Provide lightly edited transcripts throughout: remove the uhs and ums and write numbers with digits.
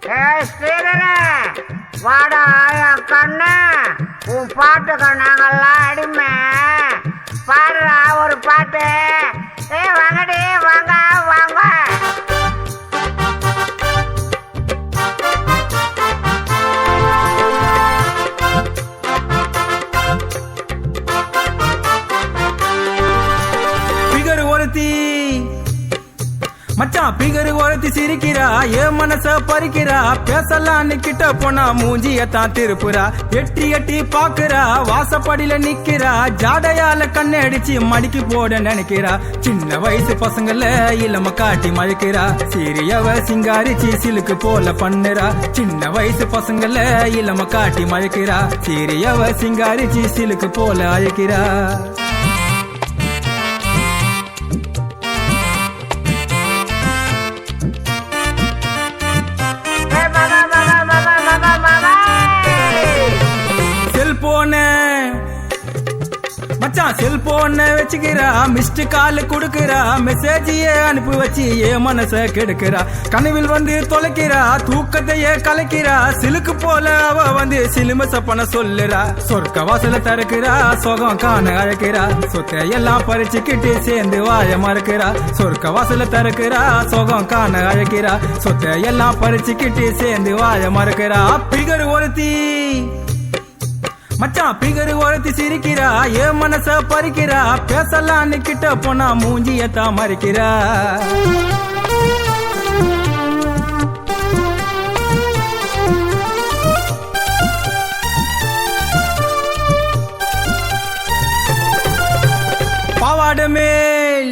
ஸ்ரீதரே வாடா என் கண்ணு, உன் பாட்டுக்கு நாங்கெல்லாம் அடிமை. பாடுறா ஒரு பாட்டு. வாங்கடி வாங்க வாங்க. மச்சான் பிகரு ஒருத்தி சிரிக்கிறா, என் மனச பறிக்கிறா. பேசலான்னு கிட்ட போனா மூஞ்சியத்தான் திருப்புறா. எட்டி எட்டி பாக்குறா, வாசப்படியில நிக்கிறா. ஜாடையால கண்ணடிச்சு மடிக்கு போட நினைக்கிறா. சின்ன வயசு பசங்கள இளம காட்டி மழைக்கிறா. சீரியவ சிங்காரிச்சி சிலுக்கு போல பண்ணுறா. சின்ன வயசு பசங்கள இளம காட்டி மழைக்கிறா. சீரியவ சிங்காரிச்சி சிலுக்கு போல அழைக்கிறா. மச்சான் செல்போன வச்சுக்கிறா, மிஸ்டு கால் கொடுக்கிறா. மெசேஜியே அனுப்பி வச்சு என் மனச கெடுக்கிறா. கனவில் வந்து தொலைக்கிறா, தூக்கத்தையே கலைக்கிறா. சிலுக்கு போல அவ வந்து சிலுமச பண்ண சொல்லுறா. சொர்க்க வாசல திறக்கிறா, சொகம் காண அழைக்கிறா. சொத்தை எல்லாம் பறிச்சுக்கிட்டு சேர்ந்து வாய மறுக்கிறா. சொர்க்க வாசல திறக்கிறா, சொகம் காண அழைக்கிறா. சொத்தை எல்லாம் பறிச்சுக்கிட்டு சேர்ந்து வாய மறுக்கிறா. பிகர் ஒருத்தி மச்சான் பிகரு ஒருத்தி சிரிக்கிறா, என் மனச பறிக்கிறா. பேசலான்னு கிட்ட போனா மூஞ்சியத்தான் மறிக்கிறா. பாவாட மேல்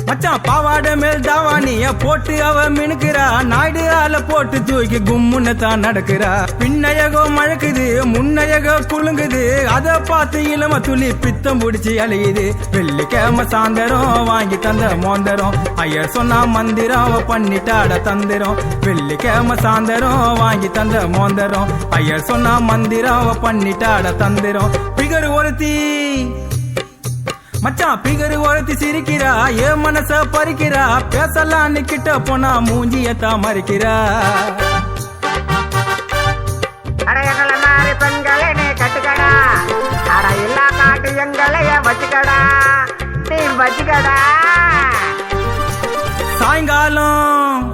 மச்சான் பாவாட மேல் தாவானிய போட்டு அவ மினுக்கிறா. நாயுடு ஆல போட்டு தூக்கி கும்முன்னு தான் நடக்கிறா. பின்னயகோ மழக்குது, முன்னயகோ குலுங்குது. அத பார்த்து இளம துளி பித்தம் பிடிச்சி அழியுது. வெள்ளிக்கிழமை சாயந்தரம் வாங்கி தந்த மோந்தரம். ஐயர் சொன்னா மந்திரம் அவ பண்ணிட்டாட தந்திரம். வெள்ளிக்கிழமை சாயந்தரம் வாங்கி தந்த மோந்தரம். ஐயர் சொன்னா மந்திரம் அவ பண்ணிட்டாட தந்திரம். பிகரு ஒருத்தி மச்சான் பிகரு ஒருத்தி சிரிக்கிறா, என் மனச பறிக்கிறா. பேசலான்னு கிட்ட போனா மூஞ்சியத்தான் மறிக்கிறா. அட எங்களை மாதிரி பெண்களை நீ கட்டுக்கடா. அட எல்லா காட்டு எங்களைய வச்சுக்கடா, நீ வச்சுக்கடா. சாயங்காலம்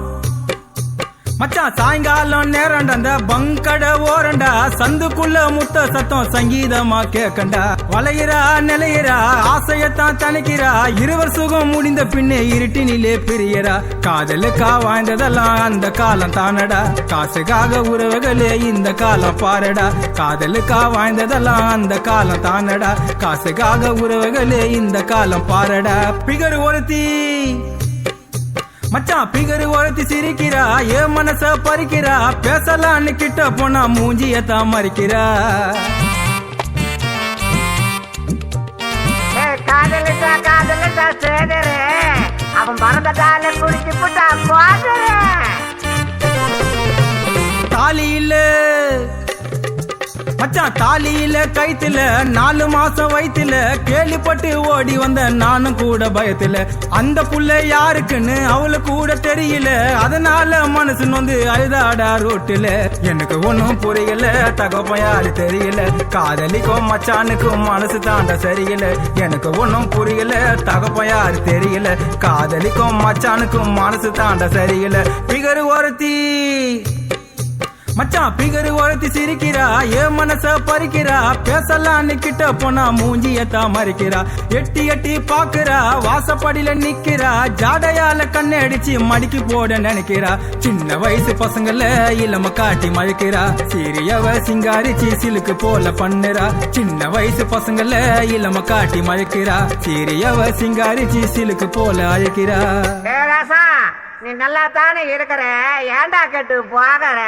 மச்சான் சாயங்காலம் நேரண்டா, அந்த பங்கட ஓரண்டா. சந்துக்குள்ள முத்த சத்தம் சங்கீதமா கேக்கண்டா. வளையிறா நிலையிறா, ஆசையத்தான் தணிக்கிறா. இருவர் சுகம் முடிந்த பின்னே இருட்டினிலே பிரியரா. காதலுக்கா வாழ்ந்ததெல்லாம் அந்த காலம் தானடா. காசுக்காக உறவுகளே இந்த காலம் பாரடா. காதலுக்கா வாழ்ந்ததெல்லாம் அந்த காலம் தானடா. காசுக்காக உறவுகளே இந்த காலம் பாரடா. பிகர் ஒருத்தி மச்சான் பிகரு ஒருத்தி சிரிக்கிறா, என் மனச பறிக்கிறா. பேசலான்னு கிட்ட போனா மூஞ்சியத்தான் மறிக்கிறா. காதலிச்சா காதலிச்சா சேதரே, அவன் மறந்த கால குடிச்சு புட்டா போதரே. தாலி இல்ல மச்சான் தாலியில கைத்துல 4 மாசம் வயித்துல. கேள்விப்பட்டு ஓடி வந்த நானும் கூட பயத்துல. அந்த புள்ள யாருக்குன்னு அவளு கூட தெரியல. அதனால மனசு வந்து அழுதாடா ரோட்டுல. எனக்கு ஒன்னும் புரியல, தகப்பன் யாரு தெரியல. காதலிக்கும் மச்சானுக்கும் மனசு தாண்ட சரியில்ல. எனக்கு ஒன்னும் புரியல, தகப்பன் யாரு தெரியல. காதலிக்கும் மச்சானுக்கும் மனசு தாண்ட சரியில்ல. பிகரு ஒருத்தி மச்சான் பிகரு ஒருத்தி சிரிக்கிறா, என் மனச பறிக்கிறா. பேசலான்னு கிட்ட போனா மூஞ்சியத்தான் மறிக்கிறா. எட்டி எட்டி பாக்குறா, வாசப்படியில நிக்கிறா. ஜாடையால கண்ணடிச்சு மடிக்கு போட நினைக்கிறா. சின்ன வயசு பசங்கள இளம காட்டி மழைக்கிறா. சீரியவ சிங்காரிச்சி சிலுக்கு போல பண்ணுறா. சின்ன வயசு பசங்கள இளம காட்டி மழைக்கிறா. சீரியவ சிங்காரிச்சி சிலுக்கு போல அழைக்கிறா. நீ நல்லா தானே இருக்கிற, ஏண்டா கெட்டு போகிற?